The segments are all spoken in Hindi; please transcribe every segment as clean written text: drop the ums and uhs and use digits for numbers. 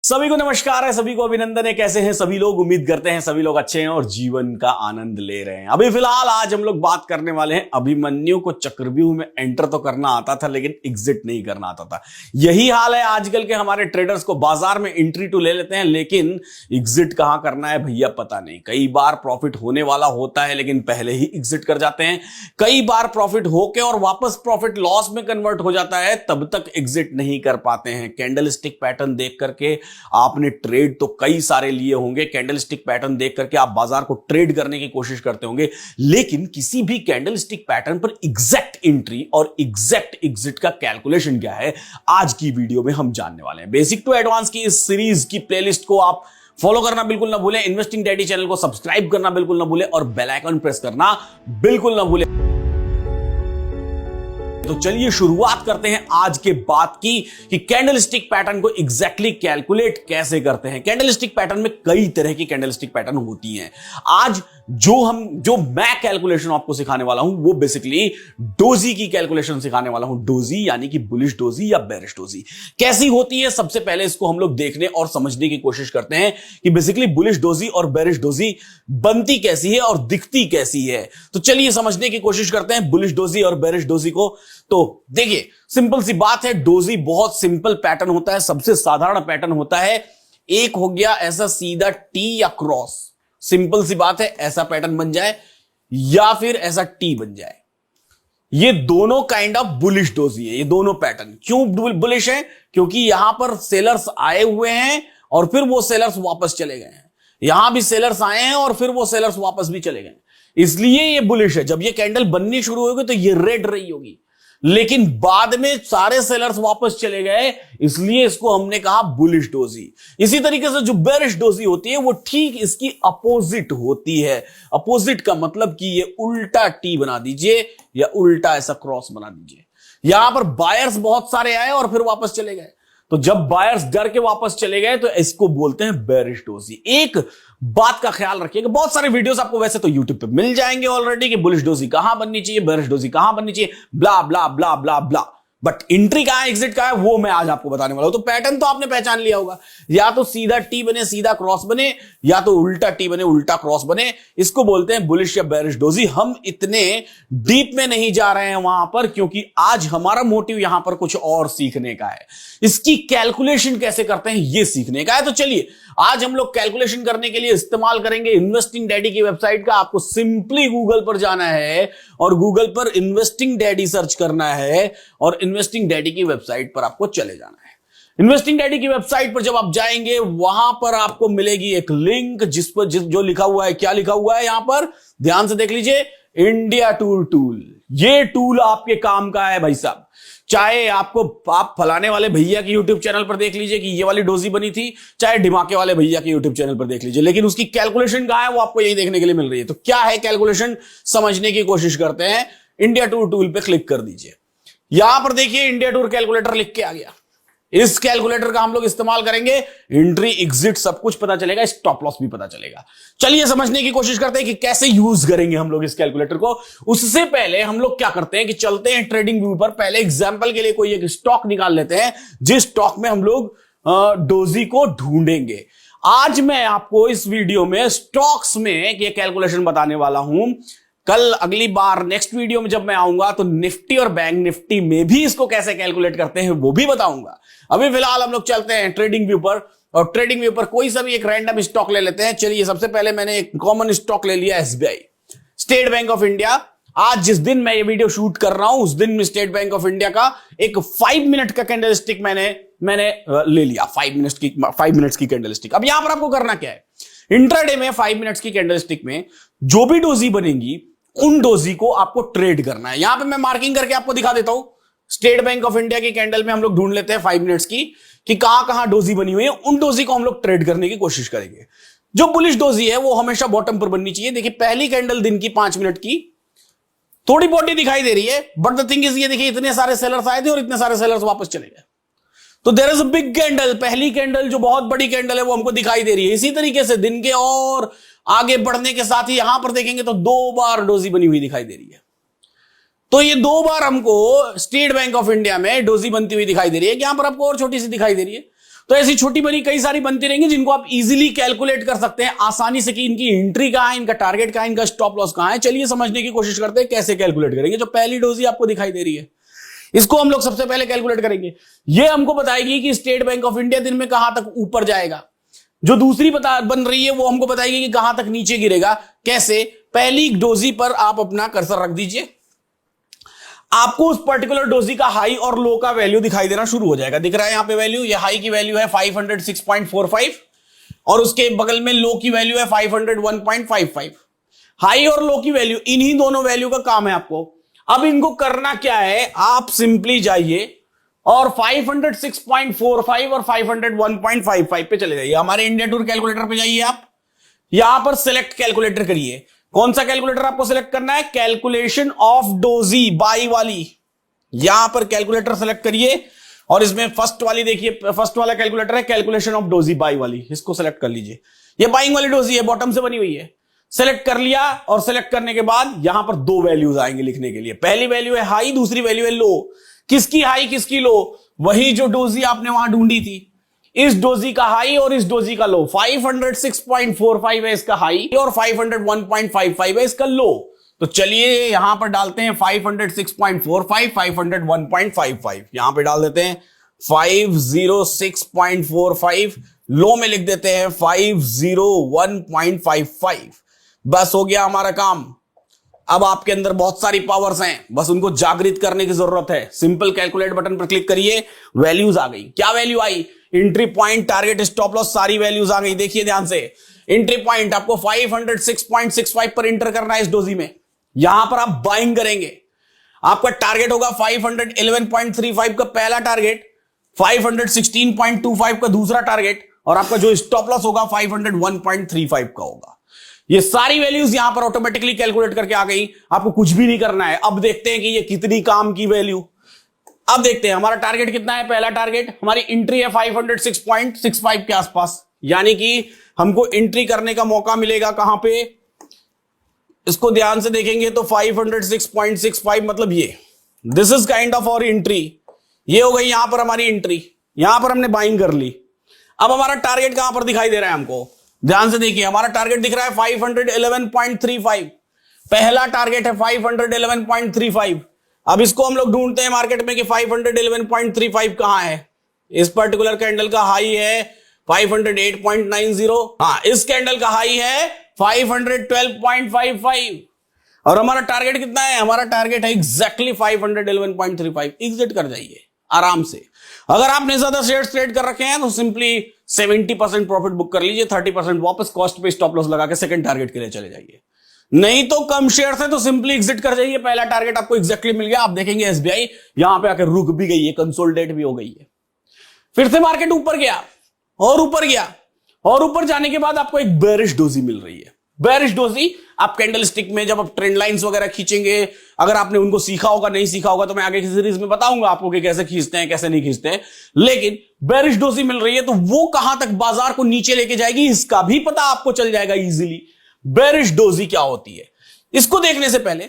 सभी को नमस्कार है, सभी को अभिनंदन है। कैसे हैं सभी लोग? उम्मीद करते हैं सभी लोग अच्छे हैं और जीवन का आनंद ले रहे हैं। अभी फिलहाल आज हम लोग बात करने वाले हैं अभिमन्यु को चक्रव्यूह में एंटर तो करना आता था लेकिन एग्जिट नहीं करना आता था। यही हाल है आजकल के हमारे ट्रेडर्स को। बाजार में एंट्री तो ले लेते हैं लेकिन एग्जिट कहां करना है भैया पता नहीं। कई बार प्रॉफिट होने वाला होता है लेकिन पहले ही एग्जिट कर जाते हैं। कई बार प्रॉफिट होके और वापस प्रॉफिट लॉस में कन्वर्ट हो जाता है, तब तक एग्जिट नहीं कर पाते हैं। कैंडल स्टिक पैटर्न देख करके आपने ट्रेड तो कई सारे लिए होंगे। कैंडल स्टिक पैटर्न देख करके आप बाजार को ट्रेड करने की कोशिश करते होंगे, लेकिन किसी भी कैंडल स्टिक पैटर्न पर एग्जैक्ट एंट्री और एग्जैक्ट एग्जिट का कैलकुलेशन क्या है, आज की वीडियो में हम जानने वाले हैं। बेसिक टू एडवांस की इस सीरीज की प्लेलिस्ट को आप फॉलो करना बिल्कुल ना भूलें। इन्वेस्टिंग डैडी चैनल को सब्सक्राइब करना बिल्कुल ना भूलें और बेल आइकन प्रेस करना बिल्कुल ना भूलें। तो चलिए शुरुआत करते हैं आज के बात की कि कैंडल स्टिक पैटर्न को एग्जैक्टली कैलकुलेट कैसे करते हैं। कैंडल स्टिक पैटर्न में कई तरह की कैंडल स्टिक पैटर्न होती हैं। आज जो मैं कैलकुलेशन आपको सिखाने वाला हूं वो बेसिकली डोजी की कैलकुलेशन सिखाने वाला हूं। डोजी यानी कि बुलिश डोजी या बेरिश डोजी कैसी होती है, सबसे पहले इसको हम लोग देखने और समझने की कोशिश करते हैं कि बेसिकली बुलिश डोजी और बेरिश डोजी बनती कैसी है और दिखती कैसी है। तो चलिए समझने की कोशिश करते हैं बुलिश डोजी और बेरिश डोजी को। तो देखिए सिंपल सी बात है, डोजी बहुत सिंपल पैटर्न होता है, सबसे साधारण पैटर्न होता है। एक हो गया ऐसा सीधा टी या क्रॉस, सिंपल सी बात है, ऐसा पैटर्न बन जाए या फिर ऐसा टी बन जाए। ये दोनों काइंड ऑफ बुलिश डोजी है। ये दोनों पैटर्न क्यों बुलिश है? क्योंकि यहां पर सेलर्स आए हुए हैं और फिर वो सेलर्स वापस चले गए हैं। यहां भी सेलर्स आए हैं और फिर वो सेलर्स वापस भी चले गए, इसलिए ये बुलिश है। जब ये कैंडल बननी शुरू होगी तो ये रेड रही होगी, लेकिन बाद में सारे सेलर्स वापस चले गए, इसलिए इसको हमने कहा बुलिश डोजी। इसी तरीके से जो बेरिश डोजी होती है वो ठीक इसकी अपोजिट होती है। अपोजिट का मतलब कि ये उल्टा टी बना दीजिए या उल्टा ऐसा क्रॉस बना दीजिए। यहां पर बायर्स बहुत सारे आए और फिर वापस चले गए, तो जब बायर्स डर के वापस चले गए तो इसको बोलते हैं बेरिश डोजी। एक बात का ख्याल रखिएगा, बहुत सारे वीडियोस आपको वैसे तो यूट्यूब पे मिल जाएंगे ऑलरेडी कि बुलिश डोजी कहां बननी चाहिए, बेरिश डोजी कहां बननी चाहिए, ब्ला ब्ला ब्ला ब्ला ब्ला। बट एंट्री कहां है, एग्जिट कहां है, वो मैं आज आपको बताने वाला हूं। तो पैटर्न तो आपने पहचान लिया होगा, या तो सीधा टी बने सीधा क्रॉस बने, या तो उल्टा टी बने उल्टा क्रॉस बने। इसको बोलते हैं बुलिश या बेरिश डोजी। हम इतने डीप में नहीं जा रहे हैं वहां पर, क्योंकि आज हमारा मोटिव यहां पर कुछ और सीखने का है। इसकी कैलकुलेशन कैसे करते हैं ये सीखने का है। तो चलिए आज हम लोग कैलकुलेशन करने के लिए इस्तेमाल करेंगे इन्वेस्टिंग डैडी की वेबसाइट का। आपको सिंपली गूगल पर जाना है और गूगल पर इन्वेस्टिंग डैडी सर्च करना है और इन्वेस्टिंग डैडी की वेबसाइट पर आपको चले जाना है। इन्वेस्टिंग डैडी की वेबसाइट पर जब आप जाएंगे वहां पर आपको मिलेगी एक लिंक जिस पर जो लिखा हुआ है, क्या लिखा हुआ है यहां पर ध्यान से देख लीजिए, इंडिया टूल। ये टूल आपके काम का है भाई साहब। चाहे आप फलाने वाले भैया की यूट्यूब चैनल पर देख लीजिए कि ये वाली डोजी बनी थी, चाहे ढिमाके वाले भैया की यूट्यूब चैनल पर देख लीजिए, लेकिन उसकी कैलकुलेशन कहां है वो आपको यही देखने के लिए मिल रही है। तो क्या है कैलकुलेशन, समझने की कोशिश करते हैं। इंडिया टूल पे क्लिक कर दीजिए। यहां पर देखिए इंडिया टूर कैलकुलेटर लिख के आ गया। इस कैलकुलेटर का हम लोग इस्तेमाल करेंगे, एंट्री एग्जिट सब कुछ पता चलेगा, स्टॉप लॉस भी पता चलेगा। चलिए समझने की कोशिश करते हैं कि कैसे यूज करेंगे हम लोग इस कैलकुलेटर को। उससे पहले हम लोग क्या करते हैं कि चलते हैं ट्रेडिंग व्यू पर। पहले एग्जांपल के लिए कोई एक स्टॉक निकाल लेते हैं जिस स्टॉक में हम लोग डोजी को ढूंढेंगे। आज मैं आपको इस वीडियो में स्टॉक्स में ये कैलकुलेशन बताने वाला हूं। कल अगली बार नेक्स्ट वीडियो में जब मैं आऊंगा तो निफ्टी और बैंक निफ्टी में भी इसको कैसे कैलकुलेट करते हैं वो भी बताऊंगा। अभी फिलहाल हम लोग चलते हैं ट्रेडिंग व्यू पर और ट्रेडिंग व्यू पर कोई सा भी एक रैंडम स्टॉक ले लेते हैं। चलिए सबसे पहले मैंने एक कॉमन स्टॉक ले लिया, SBI, state bank of India. आज जिस दिन मैं ये वीडियो शूट कर रहा हूं उस दिन स्टेट बैंक ऑफ इंडिया का एक 5 मिनट का कैंडल स्टिक मैंने ले लिया। 5 मिनट्स की कैंडल स्टिक। अब यहां पर आपको करना क्या है, इंट्राडे में 5 मिनट्स की कैंडल स्टिक में जो भी डोजी बनेगी उन डोजी को आपको ट्रेड करना है। यहां पे मैं मार्किंग करके आपको दिखा देता हूं। स्टेट बैंक ऑफ इंडिया की कैंडल में हम लोग ढूंढ लेते हैं 5 मिनट्स की कि कहां कहां डोजी बनी हुई है, उन डोजी को हम लोग ट्रेड करने की कोशिश करेंगे। जो बुलिश डोजी है वो हमेशा बॉटम पर बननी चाहिए। देखिए पहली कैंडल दिन की 5 मिनट की थोड़ी बॉडी दिखाई दे रही है, बट द थिंग इज ये देखिए इतने सारे सेलर्स आए थे और इतने सारे सेलर्स वापस चले गए। तो there is a big candle, पहली कैंडल जो बहुत बड़ी कैंडल है वो हमको दिखाई दे रही है। इसी तरीके से दिन के और आगे बढ़ने के साथ ही यहां पर देखेंगे तो 2 बार डोजी बनी हुई दिखाई दे रही है। तो ये 2 बार हमको स्टेट बैंक ऑफ इंडिया में डोजी बनती हुई दिखाई दे रही है। यहां पर आपको और छोटी सी दिखाई दे रही है। तो ऐसी छोटी बड़ी कई सारी बनती रहेंगी जिनको आप इजीली कैलकुलेट कर सकते हैं आसानी से कि इनकी एंट्री कहां है, इनका टारगेट कहां है, इनका स्टॉप लॉस कहां है। चलिए समझने की कोशिश करते हैं कैसे कैलकुलेट करेंगे। जो पहली डोजी आपको दिखाई दे रही है इसको हम लोग सबसे पहले कैलकुलेट करेंगे। ये हमको बताएगी कि स्टेट बैंक ऑफ इंडिया दिन में कहां तक ऊपर जाएगा। जो दूसरी बन रही है वो हमको बताएगी कि कहां तक नीचे गिरेगा। कैसे? पहली डोजी पर आप अपना कर्सर रख दीजिए, आपको उस पर्टिकुलर डोजी का हाई और लो का वैल्यू दिखाई देना शुरू हो जाएगा। दिख रहा है यहां पे वैल्यू, ये हाई की वैल्यू है 506.45 और उसके बगल में लो की वैल्यू है 501.55। हाई और लो की वैल्यू, इन्हीं दोनों वैल्यू का काम है आपको। अब इनको करना क्या है, आप सिंपली जाइए और 506.45 और 501.55 पे चले जाइए। हमारे इंडिया टूर कैलकुलेटर पे जाइए, आप यहां पर सिलेक्ट कैलकुलेटर करिए। कौन सा कैलकुलेटर आपको सिलेक्ट करना है? कैलकुलेशन ऑफ डोजी बाई वाली। यहां पर कैलकुलेटर सिलेक्ट करिए और इसमें फर्स्ट वाली देखिए, फर्स्ट वाला कैलकुलेटर है कैलकुलेशन ऑफ डोजी बाई वाली, इसको सिलेक्ट कर लीजिए। ये बाइंग वाली डोजी है, बॉटम से बनी हुई है। सेलेक्ट कर लिया और सेलेक्ट करने के बाद यहां पर दो वैल्यूज आएंगे लिखने के लिए। पहली वैल्यू है हाई, दूसरी वैल्यू है लो। किसकी हाई किसकी लो? वही जो डोजी आपने वहां ढूंढी थी, इस डोजी का हाई और इस डोजी का लो। 506.45 है इसका हाई और 501.55 है इसका लो। तो चलिए यहां पर डालते हैं 506.45, 501.55 यहां पे डाल देते हैं 506.45, लो में लिख देते हैं 501.55। बस हो गया हमारा काम। अब आपके अंदर बहुत सारी पावर्स हैं, बस उनको जागृत करने की जरूरत है। सिंपल कैलकुलेट बटन पर क्लिक करिए, वैल्यूज आ गई। क्या वैल्यू आई? Entry point, target, stop loss, सारी वैल्यूज आ गई। देखिए ध्यान से, एंट्री पॉइंट आपको 506.65 पर एंटर करना है इस डोजी में। यहां पर आप बाइंग करेंगे। आपका टारगेट होगा 511.35 का पहला टारगेट, 516.25 का दूसरा टारगेट और आपका जो स्टॉप लॉस होगा 501.35 का होगा। ये सारी वैल्यूज यहां पर ऑटोमेटिकली कैलकुलेट करके आ गई, आपको कुछ भी नहीं करना है। अब देखते हैं कि ये कितनी काम की वैल्यू। अब देखते हैं हमारा टारगेट कितना है। पहला टारगेट हमारी एंट्री है 506.65 के आसपास, यानी कि हमको एंट्री करने का मौका मिलेगा कहां पे? इसको ध्यान से देखेंगे तो 506.65 मतलब ये, दिस इज काइंड ऑफ और एंट्री। ये हो गई यहां पर हमारी एंट्री, यहां पर हमने बाइंग कर ली। अब हमारा टारगेट कहां पर दिखाई दे रहा है हमको? ध्यान से देखिए, हमारा टारगेट दिख रहा है 511.35। पहला टारगेट है 511.35। अब इसको हम लोग ढूंढते हैं मार्केट में कि 511.35 कहां है। इस पर्टिकुलर कैंडल का हाई है 508.90। हाँ, इस कैंडल का हाई है 512.55 और हमारा टारगेट कितना है? हमारा टारगेट है एग्जैक्टली 511.35। एग्जिट कर जाइए आराम से। अगर आपने ज्यादा शेयर्स ट्रेड कर रखे हैं तो सिंपली 70% प्रॉफिट बुक कर लीजिए, 30% वापस कॉस्ट पे स्टॉप लॉस लगा के सेकंड टारगेट के लिए चले जाइए। नहीं तो कम शेयर्स है तो सिंपली एग्जिट कर जाइए। पहला टारगेट आपको एग्जैक्टली मिल गया। आप देखेंगे एसबीआई यहां पे आकर रुक भी गई है, कंसोलिडेट भी हो गई है। फिर से मार्केट ऊपर गया और ऊपर गया और ऊपर जाने के बाद आपको एक बेरिश डोजी मिल रही है। बेरिश डोजी आप कैंडल स्टिक में जब आप ट्रेंड लाइंस वगैरह खींचेंगे, अगर आपने उनको सीखा होगा, नहीं सीखा होगा तो मैं आगे की सीरीज में बताऊंगा आपको कि कैसे खींचते हैं कैसे नहीं खींचते हैं। लेकिन बेरिश डोजी मिल रही है तो वो कहां तक बाजार को नीचे लेके जाएगी इसका भी पता आपको चल जाएगा इजीली। बेरिश डोजी क्या होती है, इसको देखने से पहले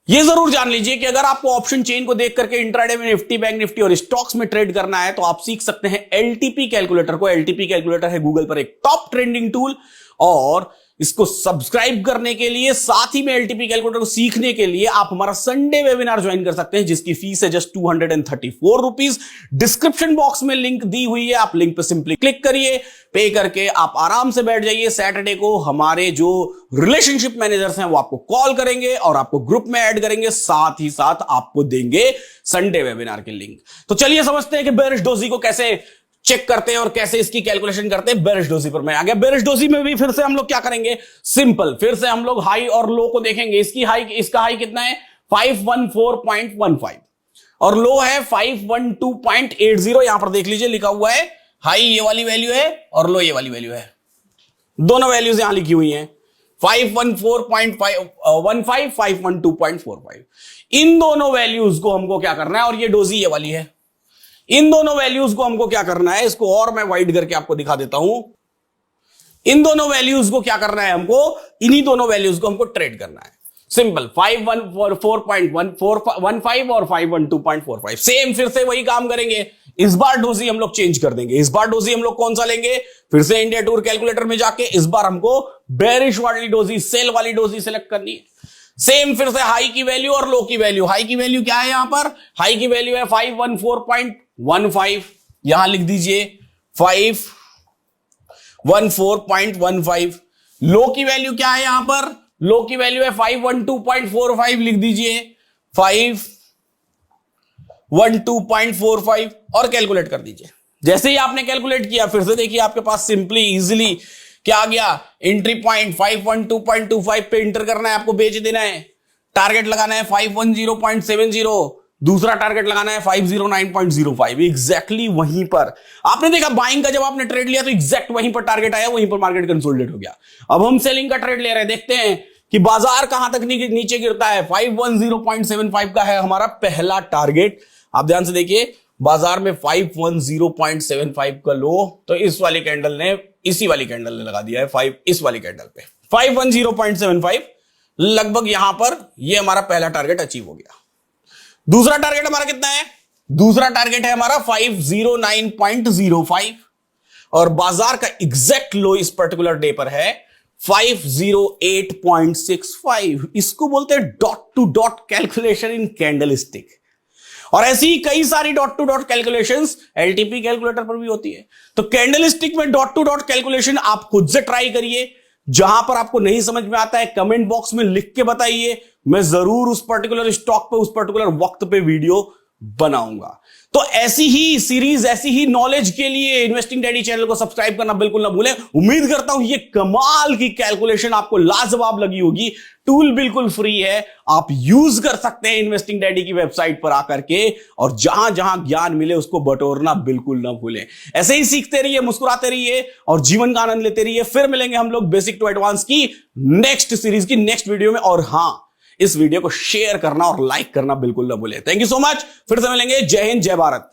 ये जरूर जान लीजिए कि अगर आपको ऑप्शन चेन को देख करके इंट्राडे में निफ्टी, बैंक निफ्टी और स्टॉक्स में ट्रेड करना है तो आप सीख सकते हैं एलटीपी कैलकुलेटर को। एलटीपी कैलकुलेटर है गूगल पर एक टॉप ट्रेंडिंग टूल और इसको सब्सक्राइब करने के लिए, साथ ही में एलटीपी कैलकुलेटर को सीखने के लिए आप हमारा संडे वेबिनार ज्वाइन कर सकते हैं जिसकी फीस है जस्ट 234 रुपीज। डिस्क्रिप्शन बॉक्स में लिंक दी हुई है, आप लिंक पर सिंपली क्लिक करिए, पे करके आप आराम से बैठ जाइए। सैटरडे को हमारे जो रिलेशनशिप मैनेजर्स हैं वो आपको कॉल करेंगे और आपको ग्रुप में ऐड करेंगे, साथ ही साथ आपको देंगे संडे वेबिनार के लिंक। तो चलिए समझते हैं कि बेरिश डोजी को कैसे चेक करते हैं और कैसे इसकी कैलकुलेशन करते हैं। बेरिश डोजी पर मैं आ गया। बेरिश डोजी में भी फिर से हम लोग क्या करेंगे? सिंपल, फिर से हम लोग हाई और लो को देखेंगे। इसका हाई कितना है? 514.15 और लो है 512.80। यहां पर देख लीजिए लिखा हुआ है हाई ये वाली वैल्यू है और लो ये वाली वैल्यू है। दोनों वैल्यूज यहां लिखी हुई हैं, 514.15, 512.45। इन दोनों वैल्यूज को हमको क्या करना है, और ये डोजी ये वाली है, इन दोनों वैल्यूज को हमको क्या करना है, इसको और मैं वाइड करके आपको दिखा देता हूं। इन दोनों वैल्यूज को क्या करना है हमको, इन्हीं दोनों वैल्यूज को हमको ट्रेड करना है। सिंपल 514.15 और 512.45 सेम, फिर से वही काम करेंगे। इस बार डोजी हम लोग चेंज कर देंगे। इस बार डोजी हम लोग कौन सा लेंगे, फिर से इंडिया टूर कैलकुलेटर में जाके इस बार हमको बेरिश वाली डोजी, सेल वाली डोजी सिलेक्ट करनी है। सेम फिर से हाई की वैल्यू और लो की वैल्यू। हाई की वैल्यू क्या है, यहां पर हाई की वैल्यू है 514.15, यहां लिख दीजिए 514.15। लो की वैल्यू क्या है, यहां पर लो की वैल्यू है 512.45, लिख दीजिए 512.45 और कैलकुलेट कर दीजिए। जैसे ही आपने कैलकुलेट किया, फिर से देखिए आपके पास सिंपली इजीली क्या आ गया, एंट्री पॉइंट 512.25 पे इंटर करना है, आपको बेच देना है। टारगेट लगाना है 510.70, दूसरा टारगेट लगाना है 509.05। एग्जैक्टली वहीं पर आपने देखा बाइंग का जब आपने ट्रेड लिया तो एग्जैक्ट वहीं पर टारगेट आया, वहीं पर मार्केट कंसोलिडेट हो गया। अब हम सेलिंग का ट्रेड ले रहे हैं, देखते हैं कि बाजार कहां तक नीचे गिरता है। 510.75 का है हमारा पहला टारगेट। आप ध्यान से देखिए बाजार में 510.75 का लो, तो इस वाली कैंडल ने, इसी वाली कैंडल ने लगा दिया है 5, इस वाली कैंडल पे 510.75 लगभग यहां पर ये हमारा पहला टारगेट अचीव हो गया। दूसरा टारगेट हमारा कितना है, दूसरा टारगेट है हमारा 509.05 और बाजार का एग्जैक्ट लो इस पर्टिकुलर डे पर है 508.65। इसको बोलते हैं dot to dot calculation in candlestick. और ऐसी ही कई सारी dot to dot calculations LTP calculator पर भी होती है। तो कैंडलस्टिक में डॉट टू डॉट कैलकुलेशन आप खुद से ट्राई करिए। जहां पर आपको नहीं समझ में आता है कमेंट बॉक्स में लिख के बताइए, मैं जरूर उस पर्टिकुलर स्टॉक पे, उस पर्टिकुलर वक्त पे वीडियो बनाऊंगा। तो ऐसी ही सीरीज, ऐसी ही नॉलेज के लिए इन्वेस्टिंग डैडी चैनल को सब्सक्राइब करना बिल्कुल ना भूलें। उम्मीद करता हूं ये कमाल की कैलकुलेशन आपको लाजवाब लगी होगी। टूल बिल्कुल फ्री है, आप यूज कर सकते हैं इन्वेस्टिंग डैडी की वेबसाइट पर आकर के, और जहां जहां ज्ञान मिले उसको बटोरना बिल्कुल ना भूलें। ऐसे ही सीखते रहिए, मुस्कुराते रहिए और जीवन का आनंद लेते रहिए। फिर मिलेंगे हम लोग बेसिक टू एडवांस की नेक्स्ट सीरीज की नेक्स्ट वीडियो में। और हां, इस वीडियो को शेयर करना और लाइक करना बिल्कुल ना भूलें। थैंक यू सो मच, फिर से मिलेंगे। जय हिंद, जय भारत।